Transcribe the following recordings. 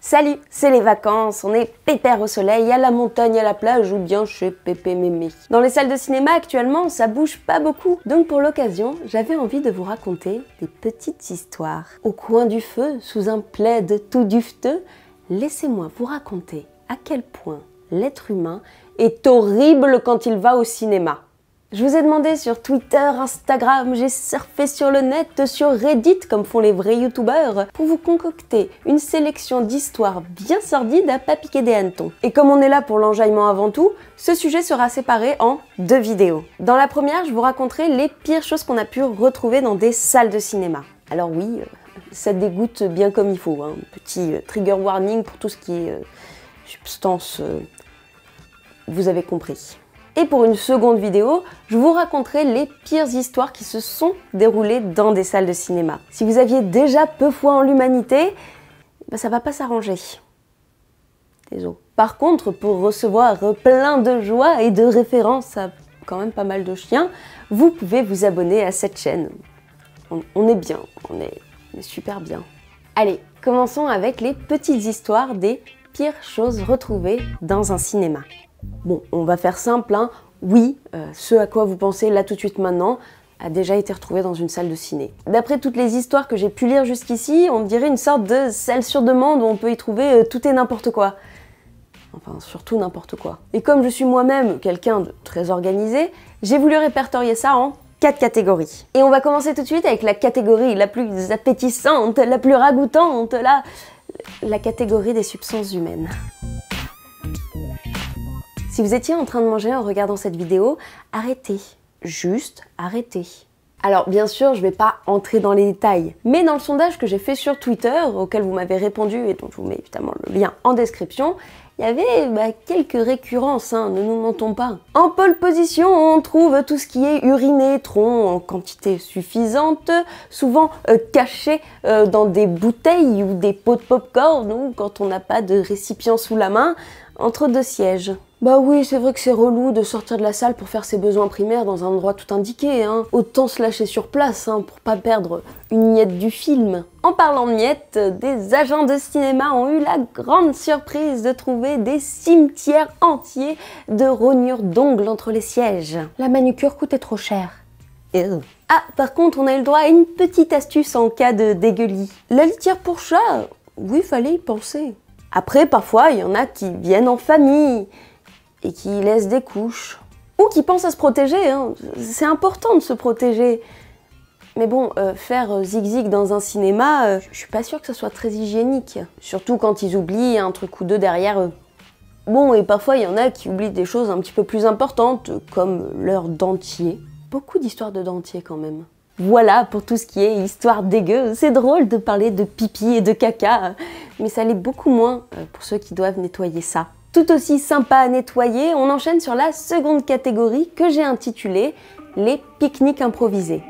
Salut, c'est les vacances, on est pépère au soleil, à la montagne, à la plage ou bien chez Pépé Mémé. Dans les salles de cinéma actuellement, ça bouge pas beaucoup. Donc pour l'occasion, j'avais envie de vous raconter des petites histoires. Au coin du feu, sous un plaid tout dufteux, laissez-moi vous raconter à quel point l'être humain est horrible quand il va au cinéma. Je vous ai demandé sur Twitter, Instagram, j'ai surfé sur le net, sur Reddit, comme font les vrais youtubeurs, pour vous concocter une sélection d'histoires bien sordides à pas piquer des hannetons. Et comme on est là pour l'enjaillement avant tout, ce sujet sera séparé en 2 vidéos. Dans la première, je vous raconterai les pires choses qu'on a pu retrouver dans des salles de cinéma. Alors oui, ça dégoûte bien comme il faut, hein. Petit trigger warning pour tout ce qui est substance, vous avez compris. Et pour une seconde vidéo, je vous raconterai les pires histoires qui se sont déroulées dans des salles de cinéma. Si vous aviez déjà peu foi en l'humanité, ça va pas s'arranger. Désolé. Par contre, pour recevoir plein de joie et de références à quand même pas mal de chiens, vous pouvez vous abonner à cette chaîne. On est bien, on est super bien. Allez, commençons avec les petites histoires des pires choses retrouvées dans un cinéma. Bon, on va faire simple, hein. Oui, ce à quoi vous pensez là tout de suite maintenant a déjà été retrouvé dans une salle de ciné. D'après toutes les histoires que j'ai pu lire jusqu'ici, on dirait une sorte de salle sur demande où on peut y trouver tout et n'importe quoi. Enfin, surtout n'importe quoi. Et comme je suis moi-même quelqu'un de très organisé, j'ai voulu répertorier ça en 4 catégories. Et on va commencer tout de suite avec la catégorie la plus appétissante, la plus ragoûtante, la catégorie des substances humaines. Si vous étiez en train de manger en regardant cette vidéo, arrêtez. Juste arrêtez. Alors bien sûr, je ne vais pas entrer dans les détails, mais dans le sondage que j'ai fait sur Twitter, auquel vous m'avez répondu et dont je vous mets évidemment le lien en description, il y avait quelques récurrences, hein, ne nous mentons pas. En pole position, on trouve tout ce qui est uriné, tronc en quantité suffisante, souvent caché dans des bouteilles ou des pots de popcorn ou quand on n'a pas de récipient sous la main, entre 2 sièges. Bah oui, c'est vrai que c'est relou de sortir de la salle pour faire ses besoins primaires dans un endroit tout indiqué, hein. Autant se lâcher sur place, hein, pour pas perdre une miette du film. En parlant de miettes, des agents de cinéma ont eu la grande surprise de trouver des cimetières entiers de rognures d'ongles entre les sièges. La manucure coûtait trop cher. Ah, par contre, on a eu le droit à une petite astuce en cas de dégueulis. La litière pour chat, oui, fallait y penser. Après, parfois, il y en a qui viennent en famille et qui laissent des couches. Ou qui pensent à se protéger, hein. C'est important de se protéger. Mais bon, faire zig-zig dans un cinéma, je suis pas sûre que ce soit très hygiénique. Surtout quand ils oublient un truc ou deux derrière eux. Bon, et parfois il y en a qui oublient des choses un petit peu plus importantes, comme leur dentier. Beaucoup d'histoires de dentier quand même. Voilà pour tout ce qui est histoire dégueu. C'est drôle de parler de pipi et de caca, mais ça l'est beaucoup moins pour ceux qui doivent nettoyer ça. Tout aussi sympa à nettoyer, on enchaîne sur la seconde catégorie que j'ai intitulée les pique-niques improvisés.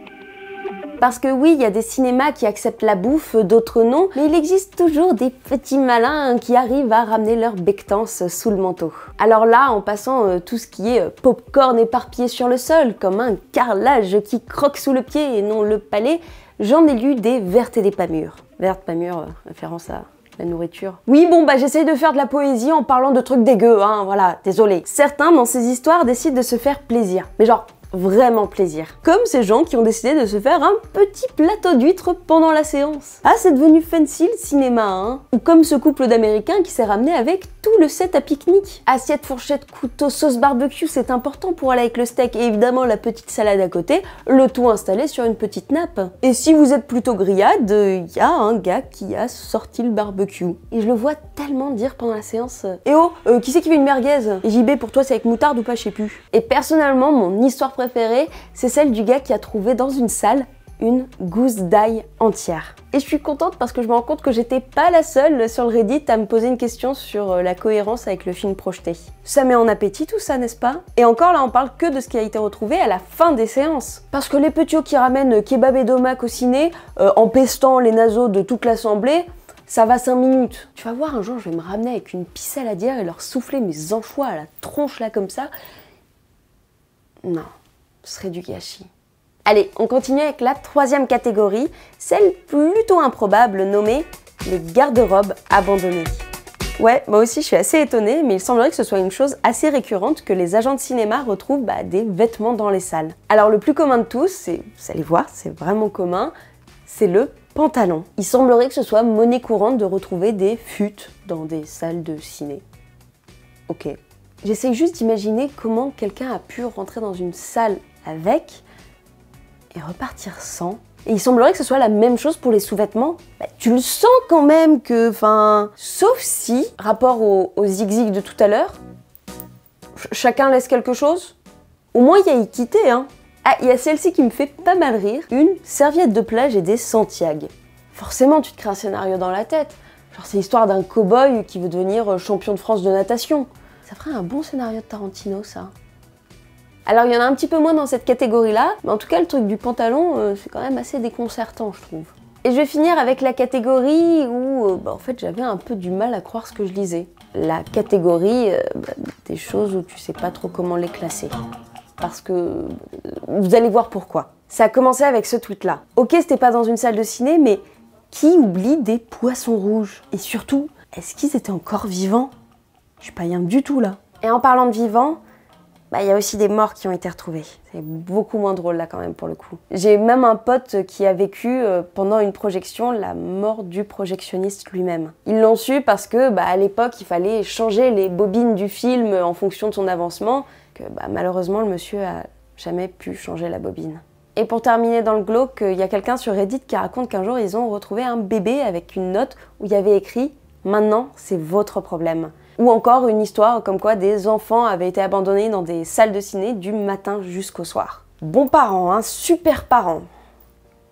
Parce que oui, il y a des cinémas qui acceptent la bouffe, d'autres non, mais il existe toujours des petits malins qui arrivent à ramener leur bectance sous le manteau. Alors là, en passant tout ce qui est popcorn éparpillé sur le sol, comme un carrelage qui croque sous le pied et non le palais, j'en ai lu des vertes et des pas mûres. Vertes, pas mûres, référence à la nourriture. Oui, bon, j'essaye de faire de la poésie en parlant de trucs dégueux, hein, voilà, désolé. Certains, dans ces histoires, décident de se faire plaisir. Mais genre, vraiment plaisir. Comme ces gens qui ont décidé de se faire un petit plateau d'huîtres pendant la séance. Ah, c'est devenu fancy le cinéma, hein. Ou comme ce couple d'Américains qui s'est ramené avec tout le set à pique-nique. Assiette, fourchette, couteau, sauce barbecue, c'est important pour aller avec le steak et évidemment la petite salade à côté, le tout installé sur une petite nappe. Et si vous êtes plutôt grillade, y a un gars qui a sorti le barbecue. Et je le vois tellement dire pendant la séance eh oh, qui c'est qui fait une merguez? Et JB, pour toi c'est avec moutarde ou pas, je sais plus. Et personnellement, mon histoire préférée, c'est celle du gars qui a trouvé dans une salle une gousse d'ail entière. Et je suis contente parce que je me rends compte que j'étais pas la seule sur le Reddit à me poser une question sur la cohérence avec le film projeté. Ça met en appétit tout ça, n'est-ce pas? Et encore là, on parle que de ce qui a été retrouvé à la fin des séances. Parce que les petios qui ramènent kebab et domac au ciné, en pestant les naseaux de toute l'assemblée, ça va 5 minutes. Tu vas voir, un jour, je vais me ramener avec une pisse saladière et leur souffler mes anchois à la tronche là comme ça. Non, ce serait du gâchis. Allez, on continue avec la troisième catégorie, celle plutôt improbable nommée les garde-robes abandonnés. Ouais, moi aussi je suis assez étonnée, mais il semblerait que ce soit une chose assez récurrente que les agents de cinéma retrouvent des vêtements dans les salles. Alors le plus commun de tous, vous allez voir, c'est vraiment commun, c'est le pantalon. Il semblerait que ce soit monnaie courante de retrouver des futes dans des salles de ciné. Ok. J'essaye juste d'imaginer comment quelqu'un a pu rentrer dans une salle avec et repartir sans. Et il semblerait que ce soit la même chose pour les sous-vêtements. Tu le sens quand même que, sauf si, rapport au zigzag de tout à l'heure, chacun laisse quelque chose. Au moins il y a équité, hein. Ah, il y a celle-ci qui me fait pas mal rire, une serviette de plage et des Santiago. Forcément tu te crées un scénario dans la tête. Genre c'est l'histoire d'un cow-boy qui veut devenir champion de France de natation. Ça ferait un bon scénario de Tarantino, ça. Alors il y en a un petit peu moins dans cette catégorie-là, mais en tout cas le truc du pantalon, c'est quand même assez déconcertant, je trouve. Et je vais finir avec la catégorie où en fait j'avais un peu du mal à croire ce que je lisais. La catégorie des choses où tu sais pas trop comment les classer. Parce que vous allez voir pourquoi. Ça a commencé avec ce tweet-là. Ok, c'était pas dans une salle de ciné, mais qui oublie des poissons rouges? Et surtout, est-ce qu'ils étaient encore vivants? Je suis pas bien du tout là. Et en parlant de vivants, il y a aussi des morts qui ont été retrouvés. C'est beaucoup moins drôle là quand même pour le coup. J'ai même un pote qui a vécu pendant une projection la mort du projectionniste lui-même. Ils l'ont su parce que à l'époque il fallait changer les bobines du film en fonction de son avancement, que malheureusement le monsieur a jamais pu changer la bobine. Et pour terminer dans le glauque, il y a quelqu'un sur Reddit qui raconte qu'un jour ils ont retrouvé un bébé avec une note où il y avait écrit « Maintenant c'est votre problème ». Ou encore une histoire comme quoi des enfants avaient été abandonnés dans des salles de ciné du matin jusqu'au soir. Bons parents, hein, super parents.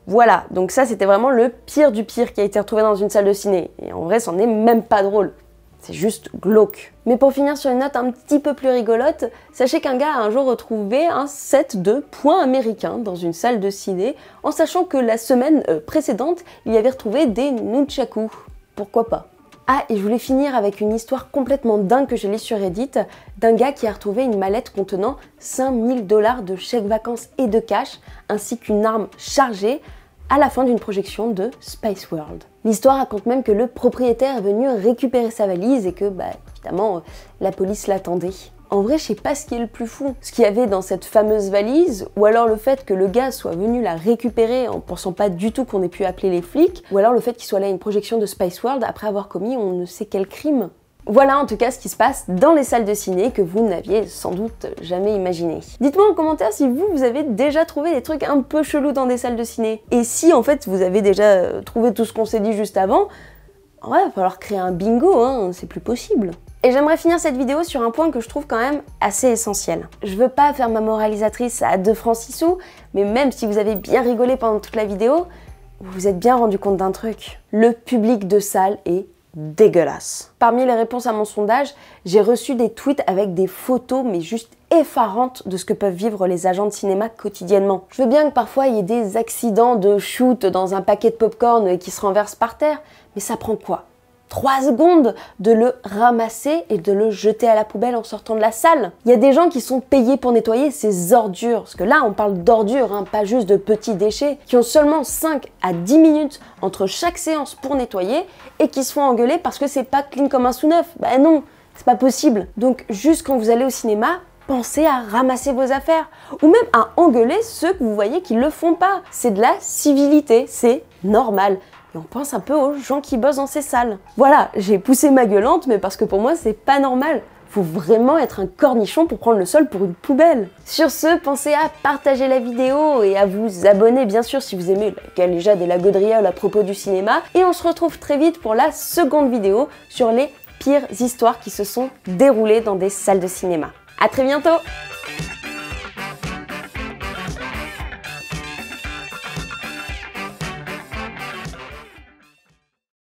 Voilà, donc ça c'était vraiment le pire du pire qui a été retrouvé dans une salle de ciné. Et en vrai, c'en est même pas drôle. C'est juste glauque. Mais pour finir sur une note un petit peu plus rigolote, sachez qu'un gars a un jour retrouvé un set de points américains dans une salle de ciné, en sachant que la semaine précédente, il y avait retrouvé des nunchakus. Pourquoi pas? Ah, et je voulais finir avec une histoire complètement dingue que j'ai lue sur Reddit, d'un gars qui a retrouvé une mallette contenant 5000 $ de chèques vacances et de cash, ainsi qu'une arme chargée, à la fin d'une projection de Spice World. L'histoire raconte même que le propriétaire est venu récupérer sa valise et que, évidemment, la police l'attendait. En vrai, je sais pas ce qui est le plus fou. Ce qu'il y avait dans cette fameuse valise, ou alors le fait que le gars soit venu la récupérer en pensant pas du tout qu'on ait pu appeler les flics, ou alors le fait qu'il soit là à une projection de Spice World après avoir commis on ne sait quel crime. Voilà en tout cas ce qui se passe dans les salles de ciné que vous n'aviez sans doute jamais imaginé. Dites-moi en commentaire si vous avez déjà trouvé des trucs un peu chelous dans des salles de ciné. Et si en fait vous avez déjà trouvé tout ce qu'on s'est dit juste avant, ouais, il va falloir créer un bingo, hein, c'est plus possible. Et j'aimerais finir cette vidéo sur un point que je trouve quand même assez essentiel. Je veux pas faire ma moralisatrice à 2 francs 6 sous, mais même si vous avez bien rigolé pendant toute la vidéo, vous vous êtes bien rendu compte d'un truc. Le public de salle est dégueulasse. Parmi les réponses à mon sondage, j'ai reçu des tweets avec des photos mais juste effarantes de ce que peuvent vivre les agents de cinéma quotidiennement. Je veux bien que parfois il y ait des accidents de shoot dans un paquet de popcorn qui se renverse par terre, mais ça prend quoi? 3 secondes de le ramasser et de le jeter à la poubelle en sortant de la salle. Il y a des gens qui sont payés pour nettoyer ces ordures, parce que là on parle d'ordures, hein, pas juste de petits déchets, qui ont seulement 5 à 10 minutes entre chaque séance pour nettoyer et qui se font engueuler parce que c'est pas clean comme un sous-neuf. Bah non, c'est pas possible. Donc juste quand vous allez au cinéma, pensez à ramasser vos affaires, ou même à engueuler ceux que vous voyez qui le font pas. C'est de la civilité, c'est normal. Et on pense un peu aux gens qui bossent dans ces salles. Voilà, j'ai poussé ma gueulante, mais parce que pour moi, c'est pas normal. Faut vraiment être un cornichon pour prendre le sol pour une poubelle. Sur ce, pensez à partager la vidéo et à vous abonner, bien sûr, si vous aimez la galéjade et la gaudriole à propos du cinéma. Et on se retrouve très vite pour la seconde vidéo sur les pires histoires qui se sont déroulées dans des salles de cinéma. À très bientôt!